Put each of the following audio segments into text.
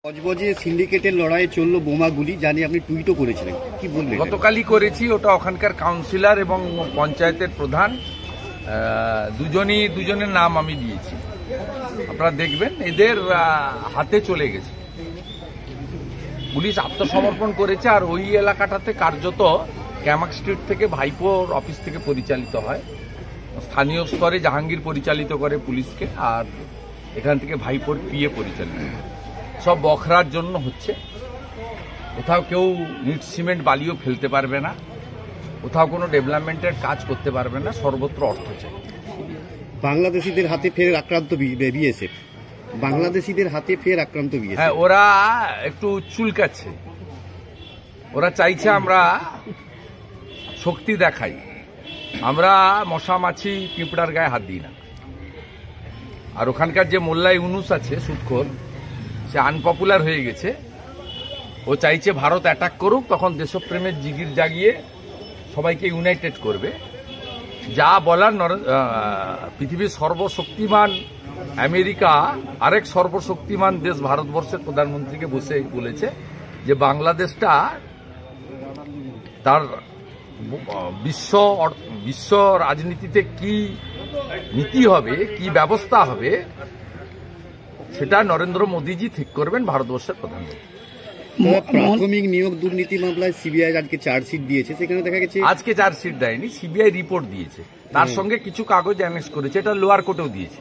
কক্সবাজারে সিন্ডিকেটের লড়াইয়ে চলল বোমাগুলি, জানি আপনি টুইটও করেছিলেন, কি বলবেন? গতকালই করেছি, ওটা ওখানকার কাউন্সিলর এবং পঞ্চায়েতের প্রধান দুজনের নাম আমি দিয়েছি। আপনারা দেখবেন এদের হাতে চলে গেছে। পুলিশ আত্মসমর্পণ করেছে। আর ওই এলাকাটাতে কার্যত ক্যামাক স্ট্রিট থেকে ভাইপোর অফিস থেকে পরিচালিত হয়। স্থানীয় স্তরে জাহাঙ্গীর পরিচালিত করে পুলিশকে, আর এখান থেকে ভাইপোর পিএ পরিচালিত। সব বখরার জন্য হচ্ছে। কোথাও কেউ ইট সিমেন্ট বালিও ফেলতে পারবে না, কোথাও কোনো ডেভেলপমেন্টের কাজ করতে পারবে না, সর্বত্র অর্থ চাই। বাংলাদেশিদের হাতে ফের আক্রান্ত বিএসএফ। বাংলাদেশিদের হাতে ফের আক্রান্ত বিএসএফ। হ্যাঁ, ওরা একটু চুলকাচ্ছে। ওরা চাইছে আমরা শক্তি দেখাই। আমরা মশা মাছি পিঁপড়ার গায়ে হাত দিই না। আর ওখানকার যে মোল্লা ইউনুস আছে সুদখোর, সে আনপপুলার হয়ে গেছে। ও চাইছে ভারত অ্যাটাক করুক, তখন দেশপ্রেমের জিগির জাগিয়ে সবাইকে ইউনাইটেড করবে। যা বলার পৃথিবীর সর্বশক্তিমান আমেরিকা আরেক সর্বশক্তিমান দেশ ভারতবর্ষের প্রধানমন্ত্রীকে বসে বলেছে যে বাংলাদেশটা তার বিশ্ব রাজনীতিতে কি নীতি হবে, কি ব্যবস্থা হবে, সেটা নরেন্দ্র মোদীজি ঠিক করবেন, ভারতবর্ষের প্রধানমন্ত্রী। প্রাথমিক নিয়োগ দুর্নীতি মামলায় সিবিআই আজকে চার্জশিট দিয়েছে। সেখানে দেখা গেছে আজকে চার্জশিট দেয়নি, সিবিআই রিপোর্ট দিয়েছে। তার সঙ্গে কিছু কাগজ অ্যানেক্স করেছে। এটা লোয়ার কোর্টেও দিয়েছে।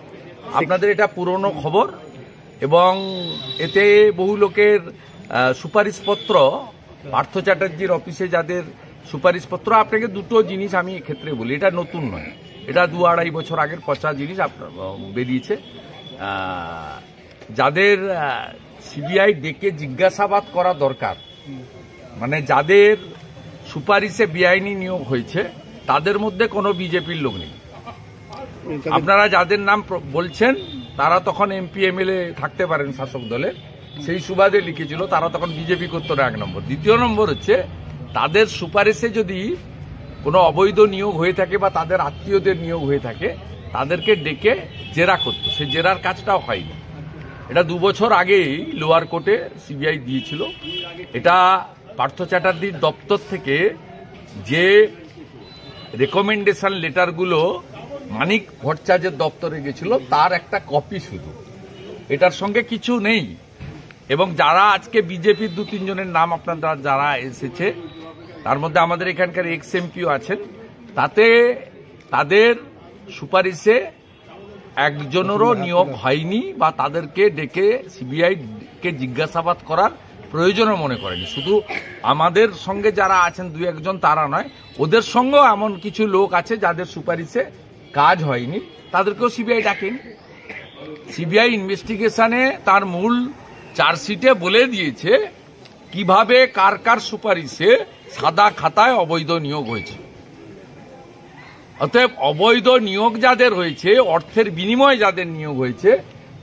আপনাদের এটা পুরনো খবর, এবং এতে বহু লোকের সুপারিশপত্র, পার্থ চ্যাটার্জির অফিসে যাদের সুপারিশপত্র, আপনাকে দুটো জিনিস আমি এক্ষেত্রে বলি, এটা নতুন নয়, এটা 2-2.5 বছর আগের পচা জিনিস বেরিয়েছে। যাদের সিবিআই ডেকে জিজ্ঞাসাবাদ করা দরকার, মানে যাদের সুপারিশে বেআইনি নিয়োগ হয়েছে, তাদের মধ্যে কোনো বিজেপির লোক নেই। আপনারা যাদের নাম বলছেন তারা তখন এমপি এমএলএ থাকতে পারেন শাসক দলের, সেই সুবাদে লিখেছিল, তারা তখন বিজেপি করতো না, 1 নম্বর। দ্বিতীয় নম্বর হচ্ছে, তাদের সুপারিশে যদি কোনো অবৈধ নিয়োগ হয়ে থাকে বা তাদের আত্মীয়দের নিয়োগ হয়ে থাকে, তাদেরকে ডেকে জেরা করতো। সে জেরার কাজটাও হয়নি। এটা 2 বছর আগেই লোয়ার কোর্টে সিবিআই দিয়েছিল। এটা পার্থ চ্যাটার্জির দপ্তর থেকে যে রেকমেন্ডেশন লেটারগুলো মানিক ভট্টাচার্যের দপ্তরে গেছিল, তার একটা কপি শুধু, এটার সঙ্গে কিছু নেই। এবং যারা আজকে বিজেপির 2-3 জনের নাম আপনারা যারা এসেছে, তার মধ্যে আমাদের এখানকার এক্স এমপিও আছেন, তাতে তাদের সুপারিশে একজনেরও নিয়োগ হয়নি বা তাদেরকে ডেকে সিবিআই কে জিজ্ঞাসাবাদ করার প্রয়োজনও মনে করেনি। শুধু আমাদের সঙ্গে যারা আছেন 2-1 জন, তারা নয়, ওদের সঙ্গেও এমন কিছু লোক আছে যাদের সুপারিশে কাজ হয়নি, তাদেরকেও সিবিআই ডাকেনি। সিবিআই ইনভেস্টিগেশনে তার মূল চার্জশিটে বলে দিয়েছে কিভাবে কার কার সুপারিশে সাদা খাতায় অবৈধ নিয়োগ হয়েছে। অতএব অবৈধ নিয়োগ যাদের হয়েছে, অর্থের বিনিময়ে যাদের নিয়োগ হয়েছে,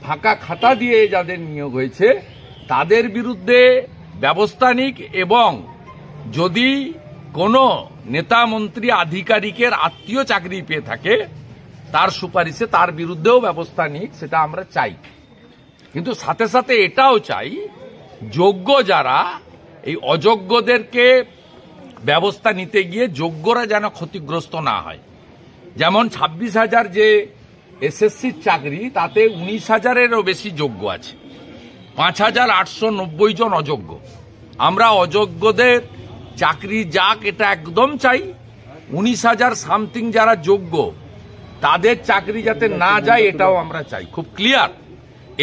ফাঁকা খাতা দিয়ে যাদের নিয়োগ হয়েছে, তাদের বিরুদ্ধে ব্যবস্থা নিক। এবং যদি কোনো নেতা মন্ত্রী আধিকারিকের আত্মীয় চাকরি পেয়ে থাকে, তার সুপারিশে তার বিরুদ্ধেও ব্যবস্থা নিক, সেটা আমরা চাই। কিন্তু সাথে সাথে এটাও চাই, যোগ্য যারা, এই অযোগ্যদেরকে ব্যবস্থা নিতে গিয়ে যোগ্যরা যেন ক্ষতিগ্রস্ত না হয়। যেমন 26,000 যে এসএসসির চাকরি, তাতে 19,000-এরও বেশি যোগ্য আছে, 5,890 জন অযোগ্য। আমরা অযোগ্যদের চাকরি যাক, এটা একদম চাই। 19,000 সামথিং যারা যোগ্য, তাদের চাকরি যাতে না যায়, এটাও আমরা চাই, খুব ক্লিয়ার।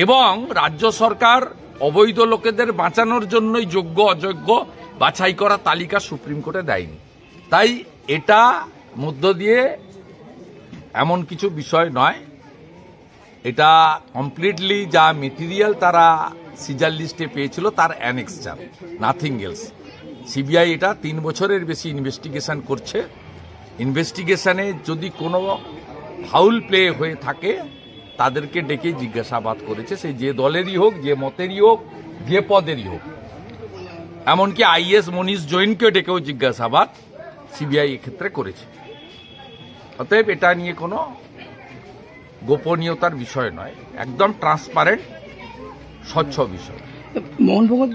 এবং রাজ্য সরকার অবৈধ লোকেদের বাঁচানোর জন্যই যোগ্য অযোগ্য বাছাই করা তালিকা সুপ্রিম কোর্টে দেয়নি। তাই এটা মধ্য দিয়ে এমন কিছু বিষয় নয়, এটা কমপ্লিটলি যা মেটেরিয়াল তারা সিজার লিস্টে পেয়েছিল তার অ্যানেক্সচার, নাথিং এলস। সিবিআই এটা 3 বছরের বেশি ইনভেস্টিগেশন করছে। ইনভেস্টিগেশনে যদি কোনো ফাউল প্লে হয়ে থাকে, তাদেরকে ডেকে জিজ্ঞাসাবাদ করেছে, সে যে দলেরই হোক, যে মতেরই হোক, যে পদেরই হোক। এমনকি আইএস মনীষ জৈনকে ডেকেও জিজ্ঞাসাবাদ সিবিআই এক্ষেত্রে করেছে। অতএব এটা নিয়ে কোনো গোপনীয়তার বিষয় নয়, একদম ট্রান্সপারেন্ট, স্বচ্ছ বিষয়। মোহনভোগ